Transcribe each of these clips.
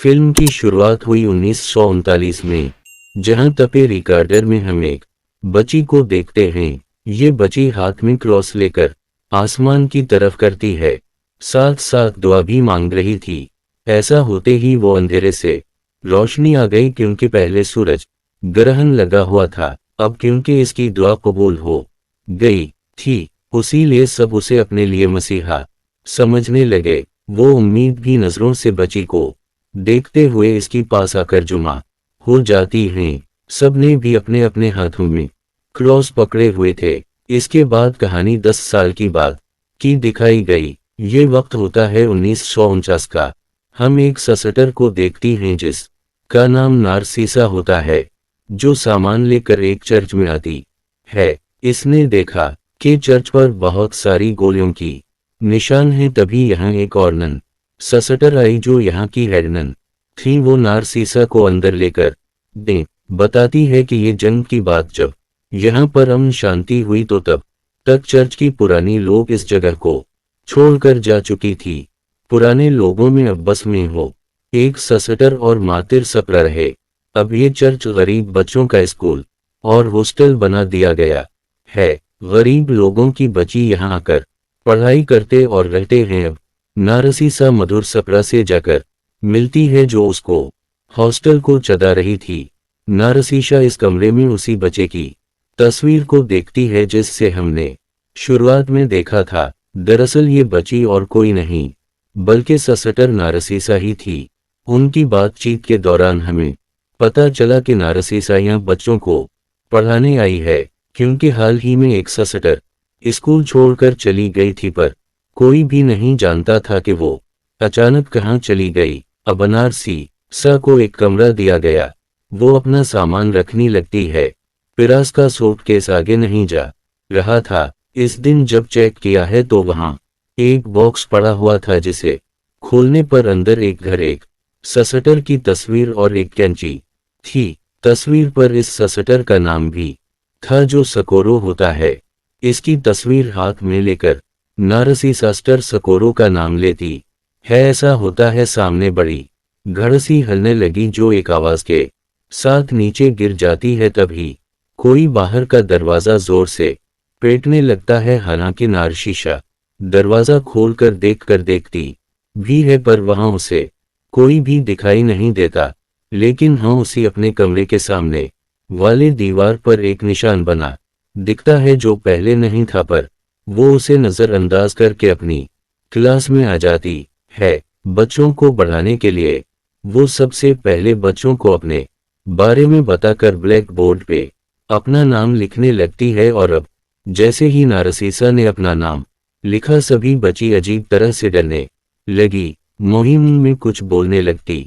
Film की शुरुआत हुई 1939 में, जहां तपे रिकॉर्डर में हम एक बच्ची को देखते हैं। ये बच्ची हाथ में क्रॉस लेकर आसमान की तरफ करती है, साथ साथ दुआ भी मांग रही थी। ऐसा होते ही वो अंधेरे से रोशनी आ गई, क्योंकि पहले सूरज ग्रहण लगा हुआ था। अब क्योंकि इसकी दुआ कबूल हो गई थी, उसीलिए सब उसे अपने लिए मसीहा समझने लगे। वो उम्मीद भी नजरों से बच्ची को देखते हुए इसकी पास आकर जुमा हो जाती हैं। सब ने भी अपने अपने हाथों में क्रॉस पकड़े हुए थे। इसके बाद कहानी 10 साल की बाद की दिखाई गई। ये वक्त होता है 1949 का। हम एक ससटर को देखती हैं जिस का नाम नारसीसा होता है, जो सामान लेकर एक चर्च में आती है। इसने देखा कि चर्च पर बहुत सारी गोलियों की निशान हैं। तभी यहाँ एक और नन ससटर आई जो यहाँ की हेड नन थी। वो नारसीसा को अंदर लेकर बताती है कि ये जंग की बात जब यहाँ पर अमन शांति हुई तो तब तक चर्च की पुरानी लोग इस जगह को छोड़कर जा चुकी थी। पुराने लोगों में अब बस में हो एक ससटर और मातिर सपरा रहे। अब ये चर्च गरीब बच्चों का स्कूल और हॉस्टल बना दिया गया है। गरीब लोगों की बच्ची यहाँ आकर पढ़ाई करते और रहते हैं। अब नारसीसा मधुर सपरा से जाकर मिलती है जो उसको हॉस्टल को चला रही थी। नारसीसा इस कमरे में उसी बच्चे की तस्वीर को देखती है जिससे हमने शुरुआत में देखा था। दरअसल ये बच्ची और कोई नहीं बल्कि ससटर नारसीसा ही थी। उनकी बातचीत के दौरान हमें पता चला कि नारसीसा यहाँ बच्चों को पढ़ाने आई है, क्योंकि हाल ही में एक ससटर स्कूल छोड़कर चली गई थी, पर कोई भी नहीं जानता था कि वो अचानक कहाँ चली गई। अब नारसीसा को एक कमरा दिया गया। वो अपना सामान रखने लगती है। पिरास का सूटकेस आगे नहीं जा रहा था। इस दिन जब चेक किया है तो वहां एक बॉक्स पड़ा हुआ था, जिसे खोलने पर अंदर एक घर, एक ससटर की तस्वीर और एक कैंची थी। तस्वीर पर इस ससटर का नाम भी था जो सकोरो होता है। इसकी तस्वीर हाथ में लेकर नारसीसा सकोरो का नाम लेती है। ऐसा होता है सामने बड़ी घड़सी हिलने लगी जो एक आवाज के साथ नीचे गिर जाती है। तभी कोई बाहर का दरवाजा जोर से पीटने लगता है। हालांकि नारसीसा दरवाजा खोलकर देखती भी है, पर वहां उसे कोई भी दिखाई नहीं देता। लेकिन हाँ, उसी अपने कमरे के सामने वाले दीवार पर एक निशान बना दिखता है जो पहले नहीं था, पर वो उसे नजरअंदाज करके अपनी क्लास में आ जाती है। बच्चों को बढ़ाने के लिए वो सबसे पहले बच्चों को अपने बारे में बताकर ब्लैक बोर्ड पे अपना नाम लिखने लगती है। और अब जैसे ही नारसीसा ने अपना नाम लिखा, सभी बच्ची अजीब तरह से डरने लगी। मुहिम में कुछ बोलने लगती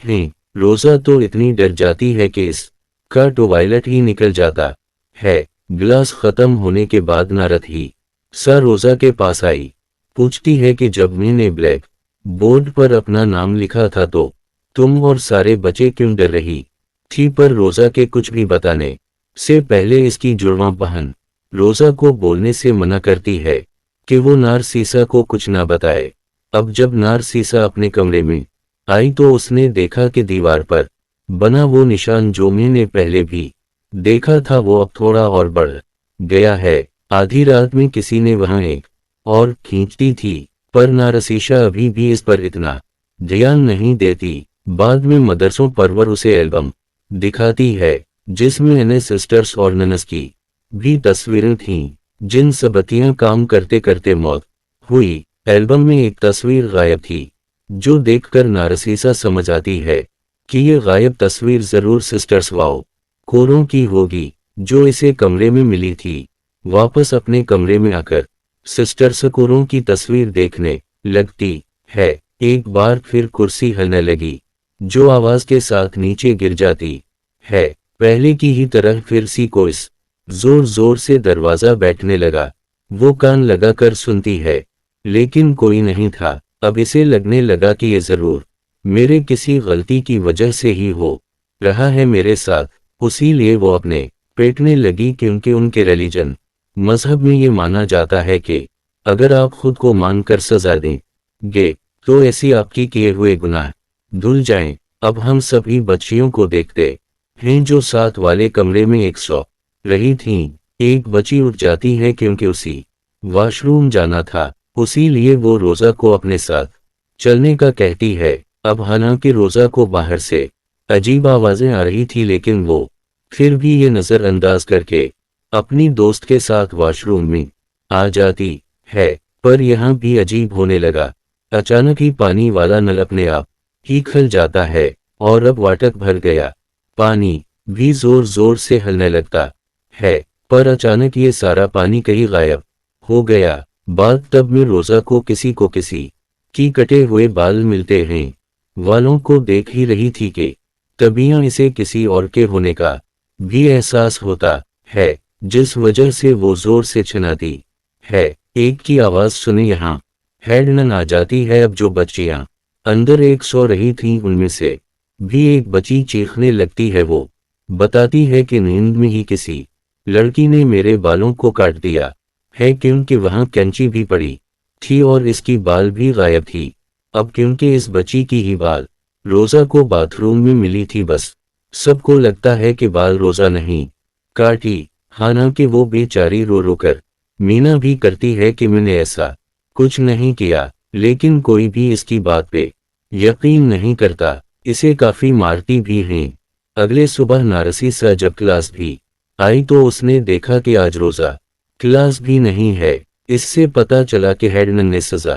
है। रोजा तो इतनी डर जाती है कि इसका टॉयलेट ही निकल जाता है। गिलास खत्म होने के बाद नारसीसा रोजा के पास आई, पूछती है कि जब मैंने ब्लैक बोर्ड पर अपना नाम लिखा था तो तुम और सारे बच्चे क्यों डर रही थी। पर रोजा के कुछ भी बताने से पहले इसकी जुड़वा बहन रोजा को बोलने से मना करती है कि वो नारसीसा को कुछ ना बताए। अब जब नारसीसा अपने कमरे में आई तो उसने देखा कि दीवार पर बना वो निशान जो मैंने पहले भी देखा था, वो अब थोड़ा और बढ़ गया है। आधी रात में किसी ने वहां एक और खींचती थी, पर नारसीसा अभी भी इस पर इतना ध्यान नहीं देती। बाद में मदरसों पर उसे एल्बम दिखाती है जिसमें एनए सिस्टर्स और ननस की भी तस्वीरें थीं, जिन सबतियां काम करते करते मौत हुई। एल्बम में एक तस्वीर गायब थी, जो देखकर नारसीसा समझ आती है कि ये गायब तस्वीर जरूर सिस्टर्स वाओ कोरों की होगी, जो इसे कमरे में मिली थी। वापस अपने कमरे में आकर सिस्टर्स कोरों की तस्वीर देखने लगती है। एक बार फिर कुर्सी हिलने लगी, जो आवाज के साथ नीचे गिर जाती है। पहले की ही तरह फिर सी को इस जोर जोर से दरवाजा बैठने लगा। वो कान लगाकर सुनती है, लेकिन कोई नहीं था। अब इसे लगने लगा कि ये जरूर मेरे किसी गलती की वजह से ही हो रहा है मेरे साथ। उसीलिए वो अपने पेटने लगी, क्योंकि उनके रिलीजन मजहब में ये माना जाता है कि अगर आप खुद को मानकर सजा देंगे तो ऐसी आपकी किए हुए गुनाह धुल जाएं। अब हम सभी बच्चियों को देखते हैं जो साथ वाले कमरे में एक सो रही थीं। एक बच्ची उठ जाती है क्योंकि उसी वॉशरूम जाना था, उसी लिए वो रोजा को अपने साथ चलने का कहती है। अब हालांकि रोजा को बाहर से अजीब आवाजें आ रही थी, लेकिन वो फिर भी ये नजरअंदाज करके अपनी दोस्त के साथ वॉशरूम में आ जाती है। पर यहाँ भी अजीब होने लगा। अचानक ही पानी वाला नल अपने आप ही खुल जाता है और अब वाटक भर गया। पानी भी जोर जोर से हिलने लगता है, पर अचानक ये सारा पानी कहीं गायब हो गया। बात तब में रोजा को किसी की कटे हुए बाल मिलते हैं। वालों को देख ही रही थी कि तबियां इसे किसी और के होने का भी एहसास होता है, जिस वजह से वो जोर से चिल्लाती है। एक की आवाज सुने यहाँ हेडनन आ जाती है। अब जो बच्चियां अंदर एक सो रही थीं उनमें से भी एक बच्ची चीखने लगती है। वो बताती है कि नींद में ही किसी लड़की ने मेरे बालों को काट दिया है, क्योंकि वहां कैंची भी पड़ी थी और इसकी बाल भी गायब थी। अब क्योंकि इस बच्ची की ही बाल रोजा को बाथरूम में मिली थी, बस सबको लगता है कि बाल रोजा नहीं काटी। हालांकि वो बेचारी रो रो कर मीना भी करती है कि मैंने ऐसा कुछ नहीं किया, लेकिन कोई भी इसकी बात पे यकीन नहीं करता। इसे काफी मारती भी हैं। अगले सुबह नारसीसा जब क्लास भी आई तो उसने देखा कि आज रोजा क्लास भी नहीं है। इससे पता चला कि हेडनन ने सजा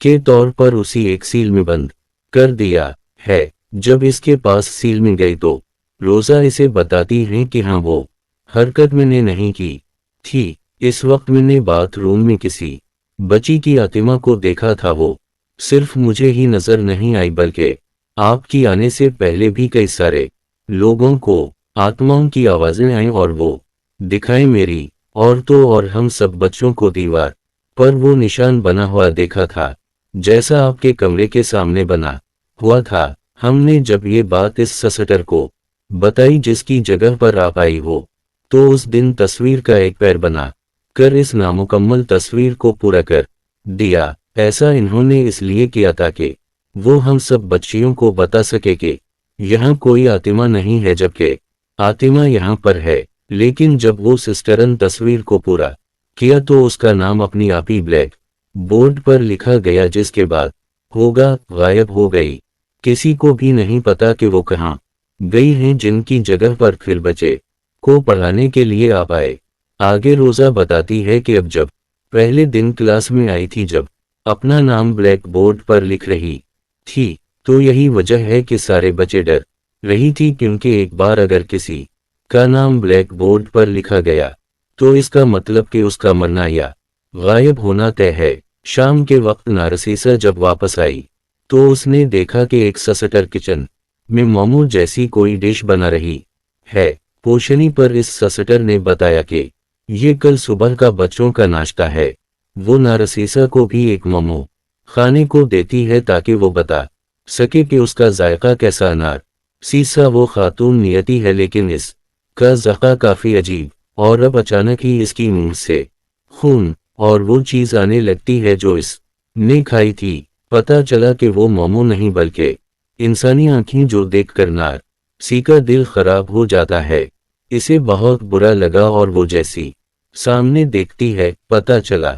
के तौर पर उसी एक सील में बंद कर दिया है। जब इसके पास सील में गई तो रोजा इसे बताती है कि हाँ, वो हरकत मैंने नहीं की थी। इस वक्त मैंने बाथरूम में किसी बच्ची की आतिमा को देखा था। वो सिर्फ मुझे ही नजर नहीं आई, बल्कि आपकी आने से पहले भी कई सारे लोगों को आत्माओं की आवाजें आईं और वो दिखाई मेरी और तो और हम सब बच्चों को दीवार पर वो निशान बना हुआ देखा था, जैसा आपके कमरे के सामने बना हुआ था। हमने जब ये बात इस ससटर को बताई जिसकी जगह पर आप आई हो, तो उस दिन तस्वीर का एक पैर बना कर इस नामुकम्मल तस्वीर को पूरा कर दिया। ऐसा इन्होंने इसलिए किया था कि वो हम सब बच्चियों को बता सके कि यहाँ कोई आतिमा नहीं है, जबकि आतिमा यहाँ पर है। लेकिन जब वो सिस्टरन तस्वीर को पूरा किया तो उसका नाम अपनी आप ही ब्लैक बोर्ड पर लिखा गया, जिसके बाद होगा गायब हो गई। किसी को भी नहीं पता कि वो कहाँ गई हैं, जिनकी जगह पर फिर बच्चे को पढ़ाने के लिए आ पाए। आगे रोजा बताती है कि अब जब पहले दिन क्लास में आई थी, जब अपना नाम ब्लैक बोर्ड पर लिख रही थी, तो यही वजह है कि सारे बच्चे डर रही थी, क्योंकि एक बार अगर किसी का नाम ब्लैक बोर्ड पर लिखा गया तो इसका मतलब कि उसका मरना या गायब होना तय है। शाम के वक्त नारसीसा जब वापस आई तो उसने देखा कि एक ससटर किचन में मोमो जैसी कोई डिश बना रही है। पोशनी पर इस ससटर ने बताया कि ये कल सुबह का बच्चों का नाश्ता है। वो नारसीसा को भी एक मोमो खाने को देती है ताकि वो बता सके कि उसका जायका कैसा। नारसीसा वो खातून नियति है, लेकिन इस का ज़ायका काफी अजीब। और अब अचानक ही इसकी मुंह से खून और वो चीज आने लगती है जो इसने खाई थी। पता चला कि वो मोमो नहीं बल्कि इंसानी आंखें, जो देखकर नारसी का दिल खराब हो जाता है। इसे बहुत बुरा लगा और वो जैसी सामने देखती है, पता चला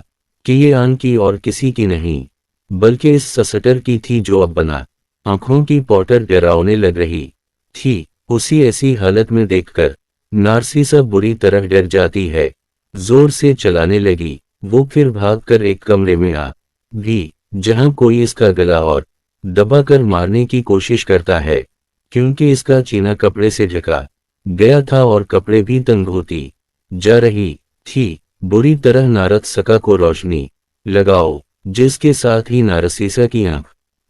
कि ये आन की और किसी की नहीं बल्कि इस ससटर की थी, जो अब बना आंखों की पॉटर डरावने लग रही थी। उसी ऐसी हालत में देखकर नारसीसा बुरी तरह डर जाती है, जोर से चलाने लगी। वो फिर भागकर एक कमरे में आ भी, जहां कोई इसका गला और दबाकर मारने की कोशिश करता है, क्योंकि इसका चीना कपड़े से ढका गया था और कपड़े भी तंग होती जा रही थी। बुरी तरह नारद सका को रोशनी लगाओ, जिसके साथ ही नारसीसा की आंख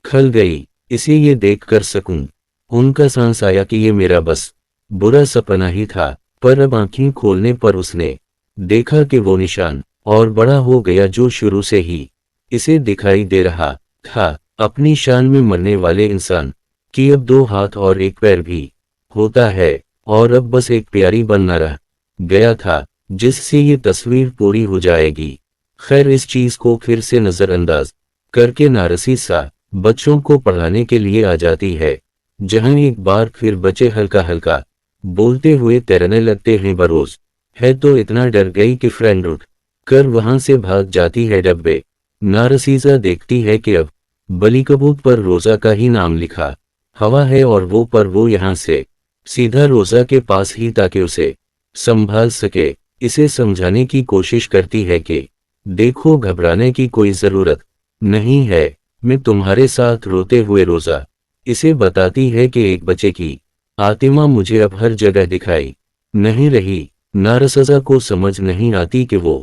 खल गई। इसे ये देखकर सकून उनका सांस आया कि ये मेरा बस बुरा सपना ही था। पर अब आंखें खोलने पर उसने देखा कि वो निशान और बड़ा हो गया जो शुरू से ही इसे दिखाई दे रहा था। अपनी शान में मरने वाले इंसान की अब 2 हाथ और 1 पैर भी होता है, और अब बस एक प्यारी बनना रह गया था, जिससे ये तस्वीर पूरी हो जाएगी। खैर, इस चीज को फिर से नजरअंदाज करके नारसीसा बच्चों को पढ़ाने के लिए आ जाती है। जहां एक बार फिर बच्चे हल्का हल्का बोलते हुए तैरने लगते हैं। बरोज है तो इतना डर गई कि फ्रेंड उठ कर वहां से भाग जाती है। डब्बे नारसीसा देखती है कि अब बलीकबूत पर रोजा का ही नाम लिखा हवा है और वो यहाँ से सीधा रोजा के पास ही ताकि उसे संभाल सके। इसे समझाने की कोशिश करती है कि देखो, घबराने की कोई जरूरत नहीं है, मैं तुम्हारे साथ रोते हुए रोजा इसे बताती है कि एक बच्चे की आत्मा मुझे अब हर जगह दिखाई नहीं रही। नारसजा को समझ नहीं आती कि वो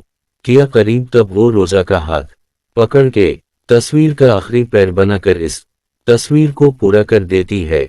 क्या करीब। तब वो रोजा का हाथ पकड़ के तस्वीर का आखिरी पैर बनाकर इस तस्वीर को पूरा कर देती है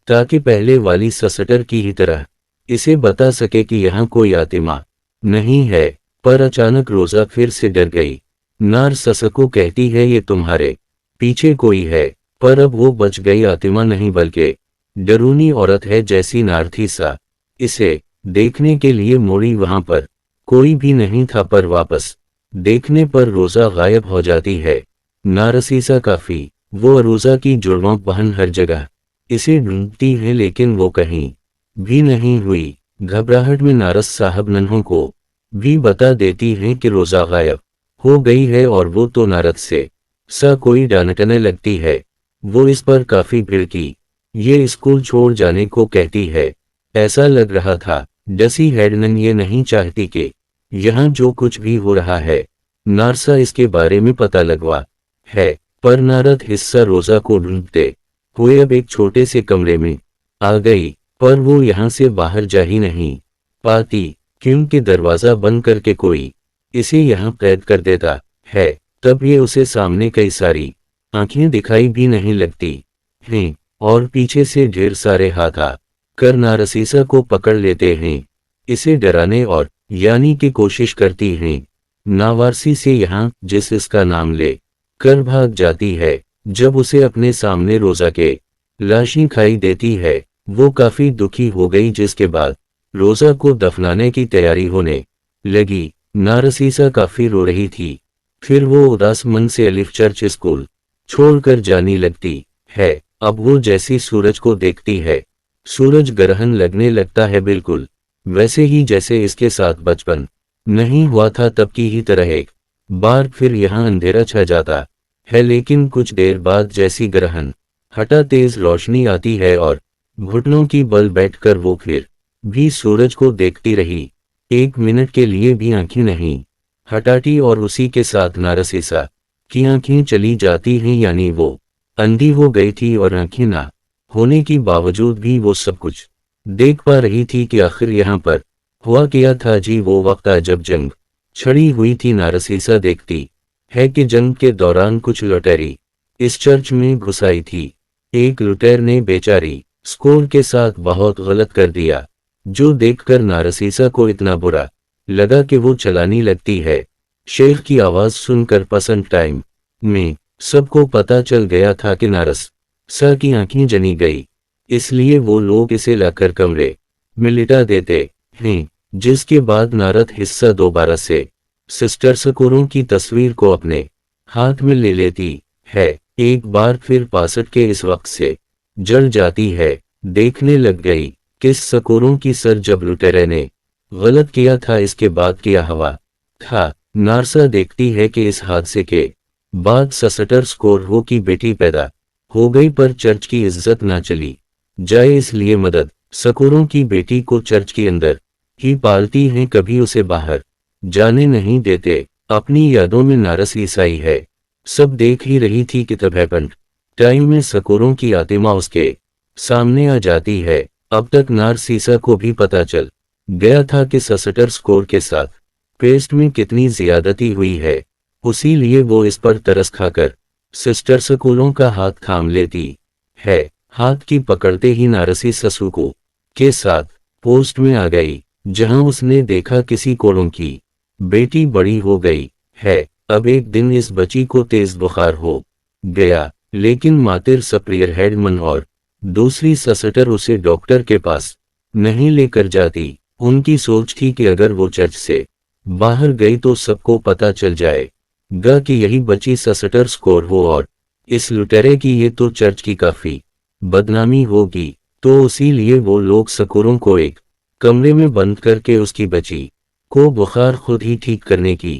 ताकि पहले वाली ससटर की ही तरह इसे बता सके कि यहाँ कोई आत्मा नहीं है। पर अचानक रोजा फिर से डर गई। नारससा को कहती है ये तुम्हारे पीछे कोई है, पर अब वो बच गई आत्मा नहीं बल्कि डरूनी औरत है जैसी नारथीसा इसे देखने के लिए मोड़ी। वहां पर कोई भी नहीं था, पर वापस देखने पर रोजा गायब हो जाती है। नारसीसा काफी वो रोजा की जुड़वां बहन हर जगह इसे ढूंढती है लेकिन वो कहीं भी नहीं हुई। घबराहट में नारस साहब नन्हों को भी बता देती हैं कि रोजा गायब हो गई है और वो तो नारद से कोई डांटने लगती है। वो इस पर काफी भिड़की ये स्कूल छोड़ जाने को कहती है। ऐसा लग रहा था डसी हेडनन ये नहीं चाहती कि यहाँ जो कुछ भी हो रहा है नारसा इसके बारे में पता लगवा है। पर नारद हिस्सा रोजा को ढूंढते हुए अब एक छोटे से कमरे में आ गई, पर वो यहाँ से बाहर जा ही नहीं पाती क्योंकि दरवाजा बंद करके कोई इसे यहाँ कैद कर देता है। तब ये उसे सामने कई सारी आंखें दिखाई भी नहीं लगती हैं और पीछे से ढेर सारे हाथ आ कर नारसीसा को पकड़ लेते हैं। इसे डराने और यानी की कोशिश करती हैं। नावारसी से यहाँ जिस इसका नाम ले कर भाग जाती है। जब उसे अपने सामने रोजा के लाशें खाई देती है वो काफी दुखी हो गई, जिसके बाद रोजा को दफनाने की तैयारी होने लगी। नारसीसा काफी रो रही थी। फिर वो उदास मन से अलिफ चर्च स्कूल छोड़कर जाने लगती है। अब वो जैसी सूरज को देखती है सूरज ग्रहण लगने लगता है, बिल्कुल वैसे ही जैसे इसके साथ बचपन नहीं हुआ था तब की ही तरह। एक बार फिर यहाँ अंधेरा छा जाता है, लेकिन कुछ देर बाद जैसी ग्रहण हटा तेज रोशनी आती है और घुटनों की बल बैठकर वो फिर भी सूरज को देखती रही। 1 मिनट के लिए भी आंखें नहीं हटाती और उसी के साथ नारसीसा की आंखें चली जाती हैं, यानी वो अंधी हो गई थी और आंखें ना होने की बावजूद भी वो सब कुछ देख पा रही थी कि आखिर यहाँ पर हुआ क्या था। जी वो वक्त था जब जंग छड़ी हुई थी। नारसीसा देखती है कि जंग के दौरान कुछ लुटेरी इस चर्च में घुस आई थी। एक लुटेर ने बेचारी स्कोर के साथ बहुत गलत कर दिया, जो देखकर नारसीसा को इतना बुरा लगा कि वो चलाने लगती है। शेख की आवाज सुनकर पसंद टाइम में सबको पता चल गया था कि नारसा की आंखें जनी गई, इसलिए वो लोग इसे लाकर कमरे में लिटा देते हैं। जिसके बाद नारद हिस्सा दोबारा से सिस्टर सकोरों की तस्वीर को अपने हाथ में ले लेती है। एक बार फिर 65 के इस वक्त से जल जाती है। देखने लग गई किस सकोरों की सर जब लुटेरे ने गलत किया था, इसके बाद क्या हवा था। नारसा देखती है कि इस हादसे के बाद ससटर स्कोर हो की बेटी पैदा हो गई, पर चर्च की इज्जत ना चली जाए इसलिए मदद सकोरों की बेटी को चर्च के अंदर ही पालती हैं, कभी उसे बाहर जाने नहीं देते। अपनी यादों में नारस ईसाई है, सब देख ही रही थी कि तब हैपेंड टाइम में सकोरों की आत्मा उसके सामने आ जाती है। अब तक नारसीसा को भी पता चल गया था कि ससटर स्कोर के साथ पेस्ट में कितनी ज्यादती हुई है, उसी लिए वो इस पर तरस खाकर सिस्टर सकोरों का हाथ थाम लेती है। हाथ की पकड़ते ही नारसी ससुको के साथ पोस्ट में आ गई, जहां उसने देखा किसी कोलों की बेटी बड़ी हो गई है। अब एक दिन इस बच्ची को तेज बुखार हो गया, लेकिन मातिर सप्रियर हेडमन और दूसरी ससटर उसे डॉक्टर के पास नहीं लेकर जाती। उनकी सोच थी कि अगर वो चर्च से बाहर गई तो सबको पता चल जाएगा कि यही बच्ची ससटर स्कोर हो, और इस लुटेरे की ये तो चर्च की काफी बदनामी होगी। तो इसीलिए वो लोग सकूरों को एक कमरे में बंद करके उसकी बच्ची को बुखार खुद ही ठीक करने की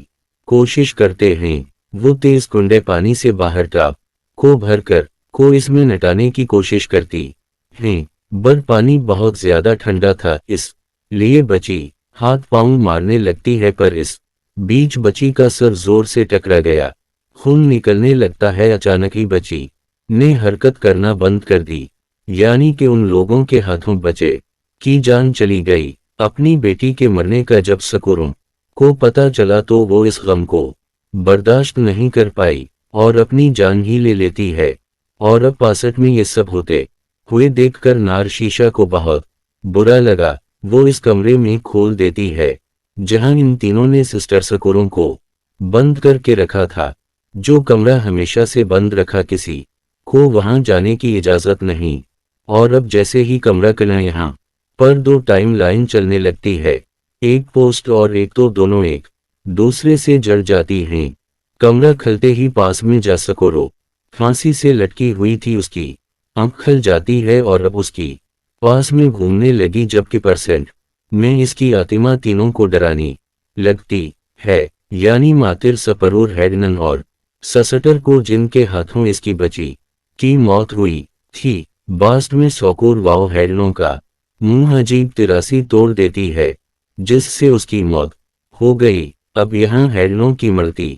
कोशिश करते हैं। वो तेज कुंडे पानी से बाहर टाप को भरकर को इसमें नटाने की कोशिश करती हैं, पर पानी बहुत ज्यादा ठंडा था, इस लिए बच्ची हाथ पांव मारने लगती है, पर इस बीच बच्ची का सर जोर से टकरा गया, खून निकलने लगता है। अचानक ही बच्ची ने हरकत करना बंद कर दी, यानी कि उन लोगों के हाथों बच्चे की जान चली गई। अपनी बेटी के मरने का जब सकूरों को पता चला तो वो इस गम को बर्दाश्त नहीं कर पाई और अपनी जान ही ले लेती है। और अब 65 में ये सब होते हुए देखकर नारशीशा को बहुत बुरा लगा। वो इस कमरे में खोल देती है जहां इन तीनों ने सिस्टर सकूरों को बंद करके रखा था। जो कमरा हमेशा से बंद रखा, किसी को वहां जाने की इजाजत नहीं। और अब जैसे ही कमरा खुला, यहाँ पर दो टाइम लाइन चलने लगती है, एक पोस्ट और एक, तो दोनों एक दूसरे से जड़ जाती हैं। कमरा खुलते ही पास में जा सकूरो फांसी से लटकी हुई थी, उसकी आंख खुल जाती है और अब उसकी पास में घूमने लगी, जबकि परसेंट में इसकी आत्मा तीनों को डरानी लगती है, यानी मातिर, सपरूर, हैडनन और ससटर को, जिनके हाथों इसकी बच्ची की मौत हुई थी। बास्ट में सौकूर वाओ हैडनों का मुंह अजीब तिरासी तोड़ देती है, जिससे उसकी मौत हो गई। अब यहाँ हैडनों की मरती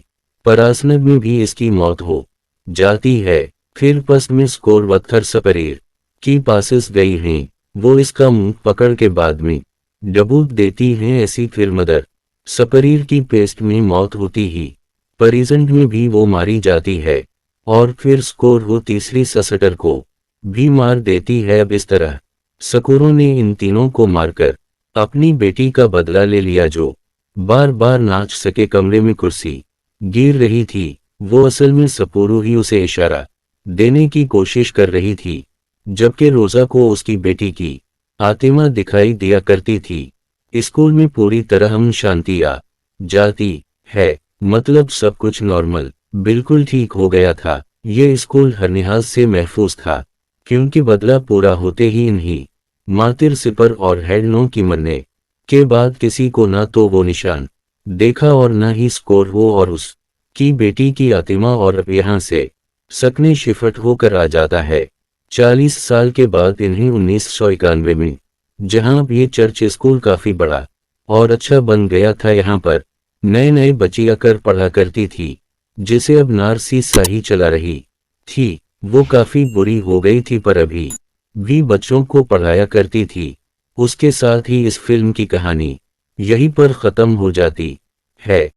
परासनब में भी इसकी मौत हो जाती है। फिर पस्त में स्कोर वत्थर सपरीर की पासिस गई हैं, वो इसका मुंह पकड़ के बाद में डबूत देती हैं। ऐसी फिर मदर सपरीर की पेस्ट में मौत होती ही परिजन में भी वो मारी जाती है, और फिर स्कोर वो तीसरी ससटर को भी मार देती है। अब इस तरह सकूरों ने इन तीनों को मारकर अपनी बेटी का बदला ले लिया, जो बार बार नाच सके। कमरे में कुर्सी गिर रही थी, वो असल में सपूरू ही उसे इशारा देने की कोशिश कर रही थी, जबकि रोजा को उसकी बेटी की आत्मा दिखाई दिया करती थी। स्कूल में पूरी तरह अमन शांति आ जाती है, मतलब सब कुछ नॉर्मल बिल्कुल ठीक हो गया था। ये स्कूल हर लिहाज से महफूज था, क्योंकि बदला पूरा होते ही इन्हीं मातिर, सिपर और हैडनों की मरने के बाद किसी को ना तो वो निशान देखा और ना ही स्कोर हो और उस की बेटी की आत्मा। और अब यहाँ से सकने शिफ्ट होकर आ जाता है 40 साल के बाद इन्हें 1991 में, जहां अब ये चर्च स्कूल काफी बड़ा और अच्छा बन गया था। यहाँ पर नए नए बच्ची आकर पढ़ा करती थी, जिसे अब नारसीसा ही चला रही थी। वो काफी बुरी हो गई थी, पर अभी भी बच्चों को पढ़ाया करती थी। उसके साथ ही इस फिल्म की कहानी यहीं पर खत्म हो जाती है।